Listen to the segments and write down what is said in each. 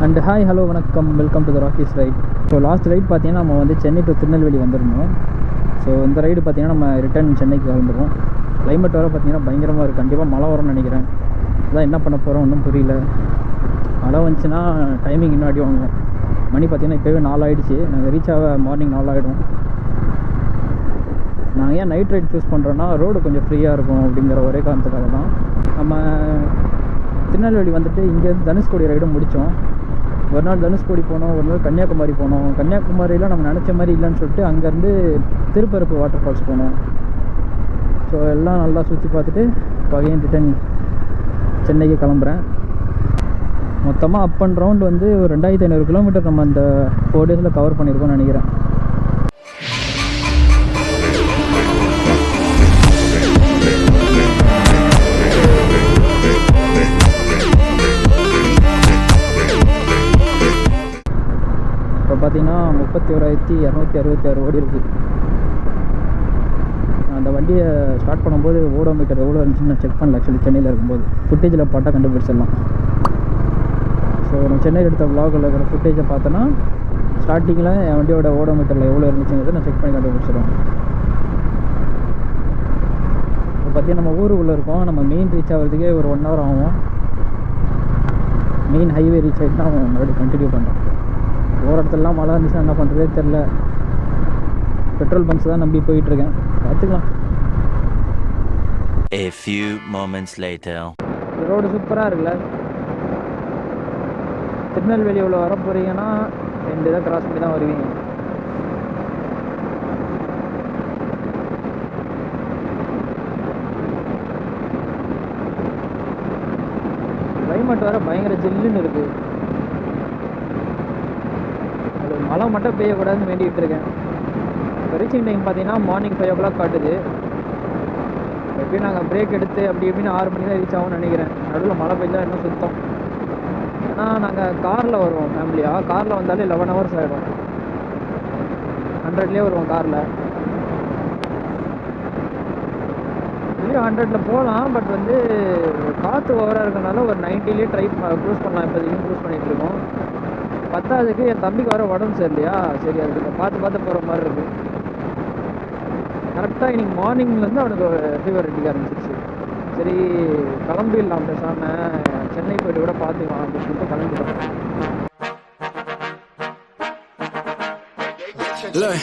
And hi hello வணக்கம், welcome to the Rockies right. So last right பார்த்தீங்கன்னா நம்ம வந்து சென்னை டு திருநெல்வேலி வந்துருந்தோம். ஸோ இந்த ரைடு பார்த்தீங்கன்னா நம்ம ரிட்டர்ன் சென்னைக்கு கிளம்புறோம். கிளைமேட் வர பார்த்தீங்கன்னா பயங்கரமாக இருக்குது. கண்டிப்பாக மழை வரும்னு நினைக்கிறேன். அதான் என்ன பண்ண போகிறோம் ஒன்றும் புரியல. மழை வந்துச்சுன்னா டைமிங் இன்னும் அடி வாங்குவோம். மணி பார்த்தீங்கன்னா இப்போவே 4 ஆகிடுச்சு. நாங்கள் ரீச் ஆக மார்னிங் 4 ஆகிடும். நாங்கள் ஏன் நைட் ரைட் சூஸ் பண்ணுறோன்னா ரோடு கொஞ்சம் ஃப்ரீயாக இருக்கும் அப்படிங்கிற ஒரே காரணத்துக்காக தான். நம்ம திருநெல்வேலி வந்துட்டு இங்கேருந்து தனுஷ்கோடி ரைடும் முடித்தோம். ஒரு நாள் தனுஷ்கோடி போனோம், ஒரு நாள் கன்னியாகுமரி போனோம். கன்னியாகுமரியில் நம்ம நினச்ச மாதிரி இல்லைன்னு சொல்லிட்டு அங்கேருந்து திருப்பரப்பு வாட்டர் ஃபால்ஸ் போனோம். ஸோ எல்லாம் நல்லா சுற்றி பார்த்துட்டு பகையன் ரிட்டன் சென்னைக்கு கிளம்புறேன். மொத்தமாக அப் அண்ட் ரவுண்ட் வந்து ஒரு 2500 கிலோமீட்டர் நம்ம அந்த 4 டேஸில் கவர் பண்ணியிருக்கோம்னு நினைக்கிறேன். இப்போ பார்த்தீங்கன்னா 31,266 ஓடி இருக்குது. அந்த வண்டியை ஸ்டார்ட் பண்ணும்போது ஓடோமீட்டர் எவ்வளோ இருந்துச்சுன்னு நான் செக் பண்ணல. ஆக்சுவலி சென்னையில் இருக்கும்போது ஃபுட்டேஜில் பார்த்தா கண்டுபிடிச்சிடலாம். ஸோ நான் சென்னையில் எடுத்த விலாகில் இருக்கிற ஃபுட்டேஜை பார்த்தோன்னா ஸ்டார்டிங்கில் என் வண்டியோட ஓடோமீட்டரில் எவ்வளோ இருந்துச்சுங்கிறத நான் செக் பண்ணி கண்டுபிடிச்சிடுவேன். இப்போ பார்த்தீங்கன்னா நம்ம ஊருக்குள்ளே இருக்கோம். நம்ம மெயின் ரீச் ஆகிறதுக்கே ஒரு 1 hour ஆகும். மெயின் ஹைவே ரீச் ஆகிட்டு தான் மறுபடியும் கண்டினியூ பண்ணுறோம். ஒரு இடத்துலலாம் மழை இருந்துச்சுன்னா என்ன பண்ணுறதே தெரில. பெட்ரோல் பங்க்ஸ் தான் நம்பி போயிட்டுருக்கேன். பார்த்துக்கலாம். A few moments later. Road சூப்பராக இருக்குல்ல. திருநெல்வேலி உள்ள வர போகிறீங்கன்னா 2 தான் கிராஸ் பண்ணி தான் வருவீங்க. கிளைமேட் வர பயங்கர ஜில்லுன்னு இருக்குது. மழை மட்டும் பெய்யக்கூடாதுன்னு வேண்டிகிட்டு இருக்கேன். இப்போ ரீச்சிங் டைம் பார்த்தீங்கன்னா மார்னிங் 5 o'clock காட்டுது. எப்படியும் நாங்கள் பிரேக் எடுத்து அப்படி எப்படின்னு 6 மணி தான் ரீச் ஆகும்னு நினைக்கிறேன். நடுவில் மழை பெய்ஞ்சா இன்னும் சுத்தம். ஏன்னா நாங்கள் காரில் வருவோம் ஃபேமிலியாக. காரில் வந்தாலே 11 hours ஆகிடும். 100லேயே வருவோம் காரில். இல்லையும் 100ல் போகலாம். பட் வந்து காற்று ஓவராக இருக்கிறனால ஒரு 90லேயே க்ரூஸ் பண்ணலாம். இப்போதைக்கும் க்ரூஸ் பண்ணிகிட்ருக்கோம். பத்தாவதுக்கு என் தம்பிக்கு வர உடம்பு சரியில்லையா, சரி அதுக்கு பார்த்து போகிற மாதிரி இருக்குது. கரெக்டாக இன்றைக்கி மார்னிங்லேருந்து அவனுக்கு ஃபீவர் அடிக்க ஆரம்பிச்சிருச்சு. சரி கிளம்பிடலாம் பேசாமல், சென்னை போய்ட்டு கூட பார்த்துக்கலாம் அப்படின்னு சொல்லிட்டு கிளம்பிட்டோம். Look,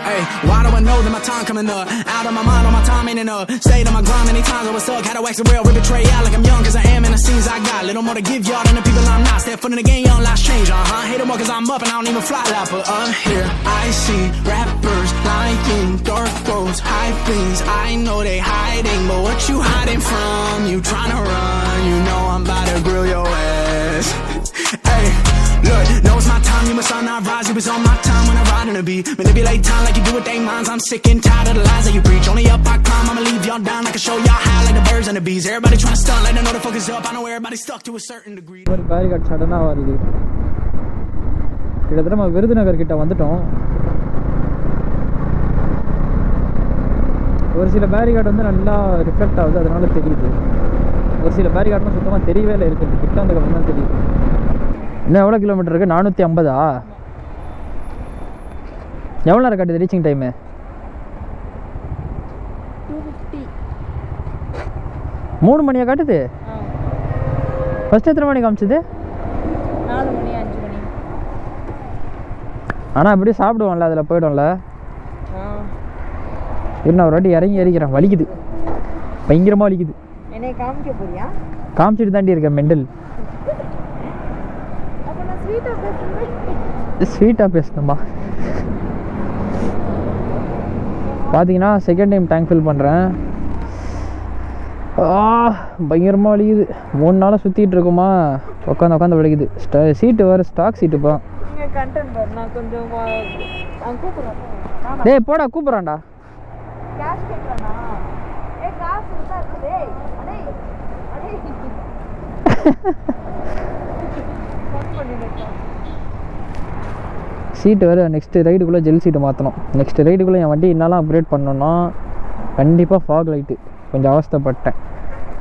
hey, why do I know that my time coming up? Out of my mind, all my time ain't enough. Stay to my grind many times, I was stuck. Had to wax the real, rip betray out like I'm young, cause I am in the scenes I got. Little more to give y'all than the people I'm not. Step foot in the game, young lives change, Hate them more cause I'm up and I don't even fly like. But I'm here, I see rappers lying, dark roads, high things. I know they hiding, but what you hiding from? You tryna run, you know I'm about to grill your ass. Hey, look, know it's my time, you must not rise. You was on my time when I ride in the beat. Manipulate time like you do with they minds. I'm sick and tired of the lies that you preach. Only up I climb, I'ma leave y'all down. I can show y'all high like the birds and the bees. Everybody tryna stunt like they know the focus up. I know everybody stuck to a certain degree. ஒரு barricade சடனாக வருது. கிட்டத்தட்ட நம்ம விருதுநகர் கிட்ட வந்துட்டோம். ஒரு சில barricade வந்து நல்லா ரிஃப்ளெக்ட் ஆகுது, அதனால தெரியுது. ஒரு சில பேரிகார்ட்லாம் சுத்தமாக தெரியவே இல்லை, இருக்குது கிட்ட வந்ததுக்கு தான் தெரியுது. இன்னும் எவ்வளோ கிலோமீட்டர் இருக்குது? 450. எவ்வளோ நேரம் காட்டுது ரீச்சிங் டைமு? 2:50. 3 மணியா காட்டுது? ஃபஸ்ட்டு எத்தனை மணி காமிச்சுது? 4 மணி 5 மணி. ஆனால் அப்படியே சாப்பிடுவோம்ல, அதில் போய்டும்ல. நான் ஒரு வாட்டி இறங்கி ஏறிக்கிறேன். வலிக்குது, பயங்கரமாக வலிக்குது. என்னை காமிக்க போறியா? காமிச்சிட்டு தாண்டி இருக்கேன் மெண்டல். ஸ்வீட்டாக பேசணுமா? பார்த்தீங்கன்னா செகண்ட் டைம் டேங்க் ஃபில் பண்ணுறேன். பயங்கரமாக வலிக்குது. 3 நாளாக சுற்றிட்டு இருக்குமா, உட்காந்து வலிக்குது. சீட்டு வேறு ஸ்டாக் சீட்டு இப்போ. டேய் போடா, கூப்பிட்றான்டா. சீட்டு வேறு நெக்ஸ்ட்டு ரைடுக்குள்ளே ஜெல் சீட்டு மாற்றணும். நெக்ஸ்ட் ரைடுக்குள்ளே என் வண்டி என்னெல்லாம் அப்கிரேட் பண்ணணும்னா கண்டிப்பாக ஃபாக் லைட்டு. கொஞ்சம் அவஸ்தைப்பட்டேன்.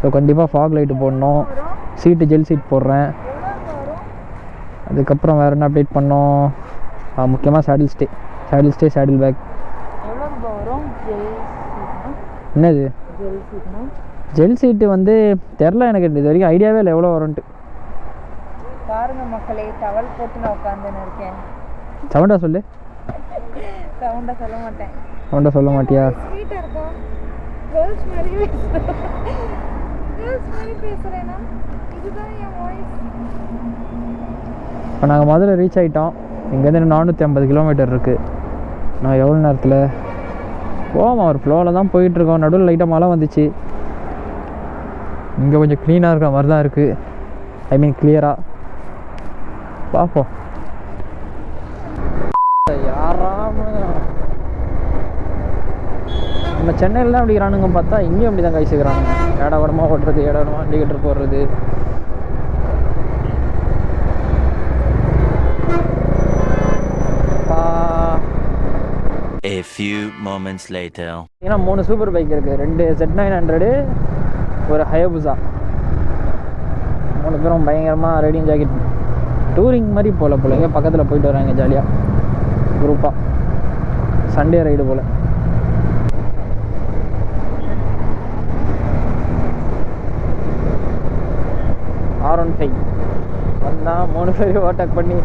ஸோ கண்டிப்பாக ஃபாக் லைட்டு போடணும். சீட்டு ஜெல் சீட் போடுறேன். அதுக்கப்புறம் வேறு என்ன அப்டேட் பண்ணோம், முக்கியமாக சேடில் ஸ்டே சேடில் பேக். எவ்வளோ வரும் ஜெல் சீட்னா? என்னது ஜெல் சீட்னா? ஜெல் சீட்டு வந்து தெரில எனக்கு, இது வரைக்கும் ஐடியாவே இல்லை எவ்வளோ வரும்ன்ட்டு. பாருங்க மக்களே, டவல் போட்டு நான் உட்காந்துன்னு இருக்கேன். சவுண்டா சொல்லு. சவுண்டாக சொல்ல மாட்டேன். சவுண்டா சொல்ல மாட்டியா? ஸ்வீட்டாக இருக்கும். கேர்ள்ஸ் மாதிரி பேசுகிறேன்னா இதுதான் என் வாய்ஸ். இப்போ நாங்கள் மதுரை ரீச் ஆகிட்டோம். இங்கேருந்து 450 கிலோமீட்டர் இருக்குது. நான் எவ்வளோ நேரத்தில் போவோம், ஒரு ஃப்ளோவில் தான் போயிட்டுருக்கோம். நடுவில் லைட்டாக மழை வந்துச்சு. இங்கே கொஞ்சம் க்ளீனாக இருக்கிற மாதிரி தான் இருக்குது, ஐ மீன் கிளியராக. பார்ப்போம். நம்ம சென்னையில் தான் அப்படிக்கிறானுங்க, பார்த்தா இங்கேயும் அப்படி தான் கைசிக்கிறானுங்க. ஏடா உடமா ஓட்டுறது, ஏடா உடமா இண்டிகேட்டர் போடுறது. A few moments later. ஏன்னா 3 சூப்பர் பைக் இருக்குது, 2 Z900, ஒரு ஹயபுசா. 3 பேரும் பயங்கரமாக ரைடிங் ஜாக்கெட் டூரிங் மாதிரி போல் எங்கே பக்கத்தில் போயிட்டு வராங்க ஜாலியாக குரூப்பாக, சண்டே ரைடு போல். R15 வந்தால் 3 பேர் ஓவர்டேக் பண்ணி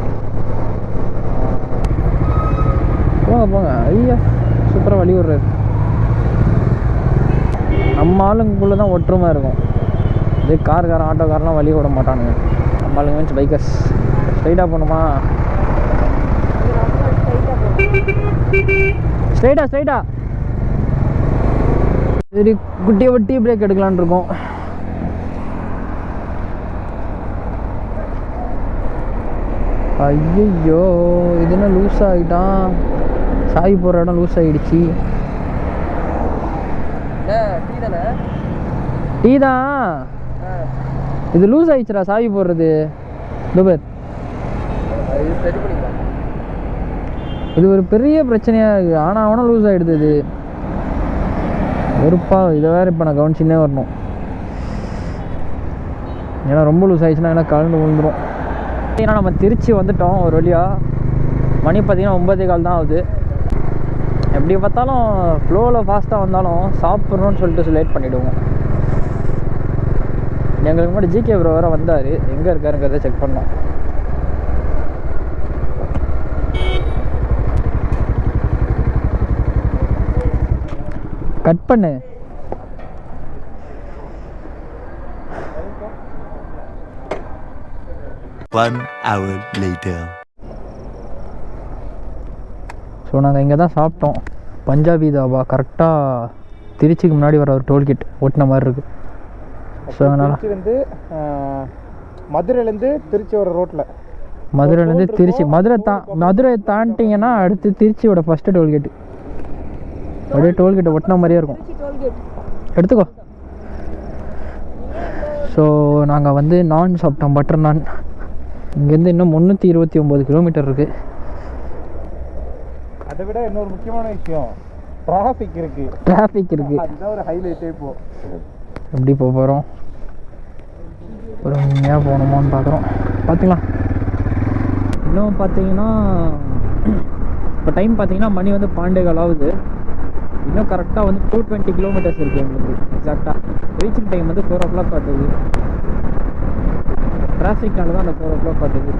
போங்க. ஐயா சூப்பராக வழி விடுறாரு. நம்ம ஆளுங்குள்ளே தான் ஒற்றுமை இருக்கும். இதே கார்காரன் ஆட்டோக்காரெலாம் வழி விட மாட்டானுங்க. நம்ம ஆளுங்க மீன்ஸ் பைக்கர்ஸ். ஸ்ட்ரைட்டாக போகணுமா? ஸ்ட்ரைட்டாக சரி, குட்டியை வட்டி பிரேக் எடுக்கலான் இருக்கோம். ஐயோ இது என்ன லூஸ் ஆகிட்டான், சாவி போகிற இடம் லூஸ் ஆகிடுச்சு. டீ தான் இது லூஸ் ஆகிடுச்சுடா, சாவி போடுறது. துபர் இது ஒரு பெரிய பிரச்சனையாக இருக்குது. ஆனால் லூஸ் ஆகிடுது. இது வெறுப்பா. இதை வேறு இப்போ நான் கவனிச்சுன்னே வரணும். ஏன்னா ரொம்ப லூஸ் ஆகிடுச்சுன்னா ஏன்னா கலந்து விழுந்துடும். ஏன்னா நம்ம திருச்சி வந்துட்டோம் ஒரு வழியாக. மணி பார்த்திங்கன்னா 9:15 தான் ஆகுது. எப்படி பார்த்தாலும் ஃப்ளோவில் ஃபாஸ்ட்டாக வந்தாலும் சாப்பிட்றோன்னு சொல்லிட்டு லேட் பண்ணிவிடுவோம். எங்களுக்கு முன்னாடி ஜிகே ப்ரோ வேறு வந்தார், எங்கே இருக்காருங்கிறத செக் பண்ணோம். கட் பண்ணு. One hour later. ஸோ நாங்கள் இங்கே தான் சாப்பிட்டோம், பஞ்சாபி தாபா. கரெக்டாக திருச்சிக்கு முன்னாடி வர ஒரு டோல்கேட் ஓட்டின மாதிரி இருக்குது. ஸோ அதனால் மதுரையிலேருந்து திருச்சி வர ரோட்டில், மதுரையிலேருந்து திருச்சி, மதுரை தாண்டிங்கன்னா அடுத்து திருச்சியோட ஃபஸ்ட்டு டோல்கேட்டு. அப்படியே டோல்கேட்டை ஒட்டின மாதிரியே இருக்கும். எடுத்துக்கோ. ஸோ நாங்கள் வந்து நான் சாப்பிட்டோம், பட்டர் நான். இங்கேருந்து இன்னும் 329 கிலோமீட்டர் இருக்குது. அதை விட இன்னொரு முக்கியமான விஷயம், டிராஃபிக் இருக்குது. அதுதான் ஒரு ஹைலைட்டே. எப்படி போக போகிறோம், பொறுமையாக போகணுமான்னு பார்க்குறோம். பார்த்துக்கலாம். இன்னும் பார்த்தீங்கன்னா இப்போ டைம் பார்த்தீங்கன்னா மணி வந்து 12:15 ஆகுது. இன்னும் கரெக்டாக வந்து 220 கிலோமீட்டர்ஸ் இருக்குது எங்களுக்கு. எக்ஸாக்டாக ரீச்சிங் டைம் வந்து 4 o'clock காட்டுது. டிராஃபிக்னால தான் அந்த 4 o'clock காட்டுது.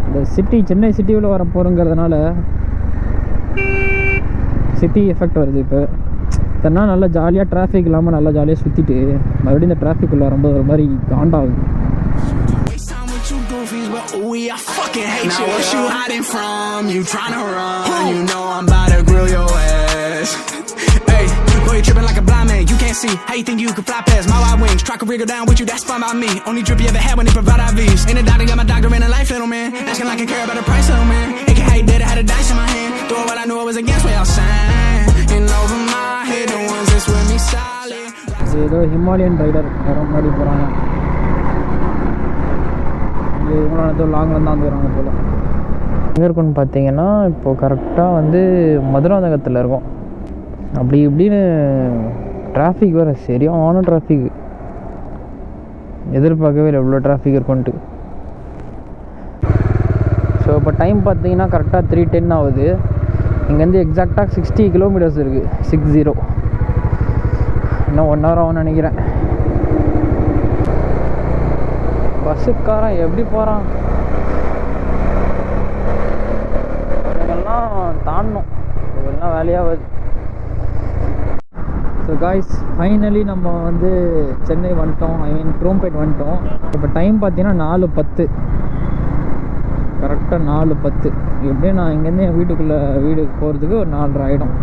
இந்த சிட்டி, சென்னை சிட்டியில் வர போகிறோங்கிறதுனால சிட்டி எஃபெக்ட் வருது. இப்போ இதனால் நல்லா ஜாலியாக டிராஃபிக் இல்லாமல் நல்லா ஜாலியாக சுற்றிட்டு மறுபடியும் இந்த டிராஃபிக் உள்ள வரும்போது ஒரு மாதிரி காண்டாகுது. I fucking hate you. What you hiding from? You tryna run? You know I'm about to grill your ass. Hey, boy, you tripping like a blind man. You can't see. How you think you can fly past my wide wings? Try to wriggle down with you, that's fine by me. Only drip you ever had when they provide IVs. Ain't a doctor, got my doctor in a life, little man. Asking like I care about the price, little man. Ain't how you did, I had a dice in my hand. Throw what I knew I was against what y'all saying. And over my head, the ones that's with me solid. ஏதோ Himalayan rider வர மாதிரி போகிறாங்க. இவங்களோட லாங்கில் தான் வந்துடுறாங்க போல். எங்கே இருக்குன்னு பார்த்தீங்கன்னா இப்போது கரெக்டாக வந்து மதுராந்தகத்தில் இருக்கும். அப்படி இப்படின்னு டிராஃபிக் வேறு சரியான டிராஃபிக். எதிர்பார்க்கவே இல்லை இவ்வளோ டிராஃபிக் இருக்குன்ட்டு. ஸோ இப்போ டைம் பார்த்தீங்கன்னா கரெக்டாக 3:10 ஆகுது. இங்கேருந்து எக்ஸாக்டாக 60 கிலோமீட்டர்ஸ் இருக்குது. 60 இன்னும் 1 hour ஆகும்னு நினைக்கிறேன். பஸ்ஸுக்காரன் எப்படி போகிறான், இதெல்லாம் தாண்டணும், இதெல்லாம் வேலையாகாது. ஸோ காய்ஸ், ஃபைனலி நம்ம வந்து சென்னை வந்துட்டோம். ஐ மீன் குரோம்பேட் வந்துட்டோம். இப்போ டைம் பார்த்தீங்கன்னா 4:10, கரெக்டாக 4:10. எப்படியும் நான் இங்கேருந்து என் வீட்டுக்கு போகிறதுக்கு ஒரு 4:30 ஆகிடும்.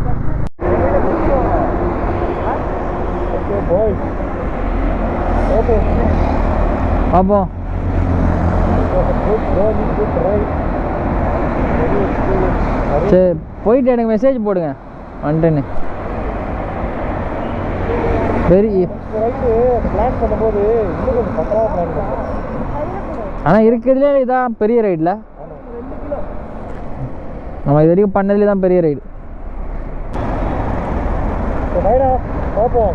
பார்ப்போம். சரி, போயிட்டு எனக்கு மெசேஜ் போடுங்க வந்துட்டேன்னு. ஆனால் இருக்கிறதுலே இதான் பெரிய ரைடில், நம்ம இது வரைக்கும் பண்ணதுலேயே தான் பெரிய ரைடு. பார்ப்போம்.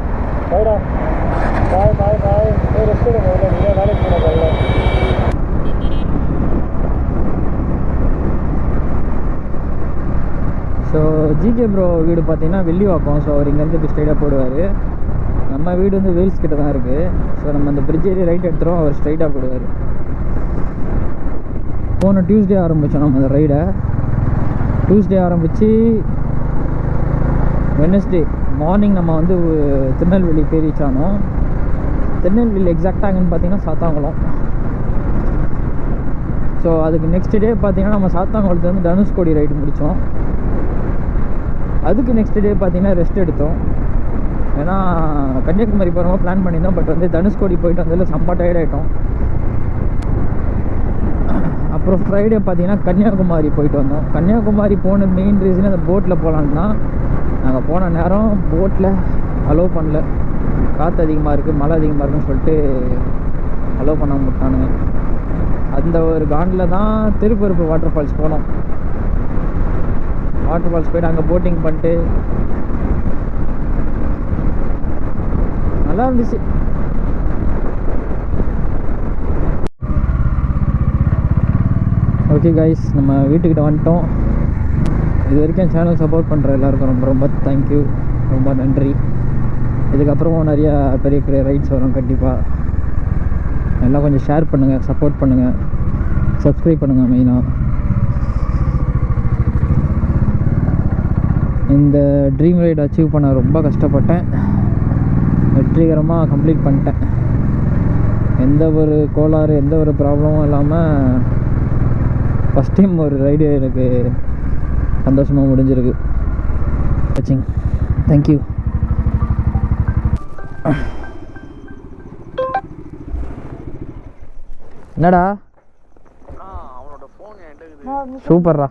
ஸோ ஜிகே ப்ரோ வீடு பார்த்தீங்கன்னா வெள்ளிவாக்கம். ஸோ அவர் இங்கேருந்து இப்படி ஸ்ட்ரைட்டாக போடுவார். நம்ம வீடு வந்து வேல்ஸ் கிட்ட தான் இருக்குது. ஸோ நம்ம அந்த பிரிட்ஜ் ஏறி ரைட் எடுத்துகிறோம், அவர் ஸ்ட்ரைட்டாக போடுவார். போன டியூஸ்டே ஆரம்பித்தோம் நம்ம அந்த ரைடை. டியூஸ்டே ஆரம்பித்து வெட்னஸ்டே மார்னிங் நம்ம வந்து திருநெல்வேலி போய் ரீச் ஆனோம். திருநெல்வேலி எக்ஸாக்டாக எங்கன்னு பார்த்தீங்கன்னா சாத்தாங்குளம். ஸோ அதுக்கு நெக்ஸ்ட் டே பார்த்தீங்கன்னா நம்ம சாத்தாங்குளத்துலேருந்து தனுஷ்கோடி ரைடு முடித்தோம். அதுக்கு நெக்ஸ்ட் டே பார்த்தீங்கன்னா ரெஸ்ட் எடுத்தோம். ஏன்னா கன்னியாகுமரி போகிறவங்க பிளான் பண்ணியிருந்தோம். பட் வந்து தனுஷ்கோடி போயிட்டு வந்ததில் செம்ம டயர்ட் ஆகிட்டோம். அப்புறம் ஃப்ரைடே பார்த்தீங்கன்னா கன்னியாகுமரி போயிட்டு வந்தோம். கன்னியாகுமரி போன மெயின் ரீசன் அந்த போட்டில் போகலான்னா, நாங்கள் போன நேரம் போட்டில் அலோவ் பண்ணல. காற்று அதிகமாக இருக்குது, மழை அதிகமாக இருக்குன்னு சொல்லிட்டு அலோவ் பண்ண விட்டானுங்க. அந்த ஒரு காண்டில் தான் திருப்பருப்பு வாட்டர் ஃபால்ஸ் போனோம். வாட்டர் ஃபால்ஸ் போய்ட்டு அங்கே போட்டிங் பண்ணிட்டு நல்லா இருந்துச்சு. ஓகே கைஸ், நம்ம வீட்டுக்கிட்ட வந்துட்டோம். இது வரைக்கும் சேனல் சப்போர்ட் பண்ணுற எல்லாருக்கும் ரொம்ப ரொம்ப தேங்க்யூ, ரொம்ப நன்றி. இதுக்கப்புறமும் நிறையா பெரிய பெரிய ரைட்ஸ் வரும் கண்டிப்பாக. எல்லாம் கொஞ்சம் ஷேர் பண்ணுங்கள், சப்போர்ட் பண்ணுங்கள், சப்ஸ்கிரைப் பண்ணுங்கள். மெயினாக இந்த ட்ரீம் ரைட் அச்சீவ் பண்ண ரொம்ப கஷ்டப்பட்டேன். வெற்றிகரமாக கம்ப்ளீட் பண்ணிட்டேன். எந்த ஒரு கோளாறு, எந்த ஒரு ப்ராப்ளமும் இல்லாமல் ஃபஸ்ட் டைம் ஒரு ரைடு எனக்கு சந்தோஷமாக முடிஞ்சிருக்கு. வாட்சிங், தேங்க்யூ. என்னடா அவனோட ஃபோன் என்கிட்ட இருக்குது. சூப்பர்ரா.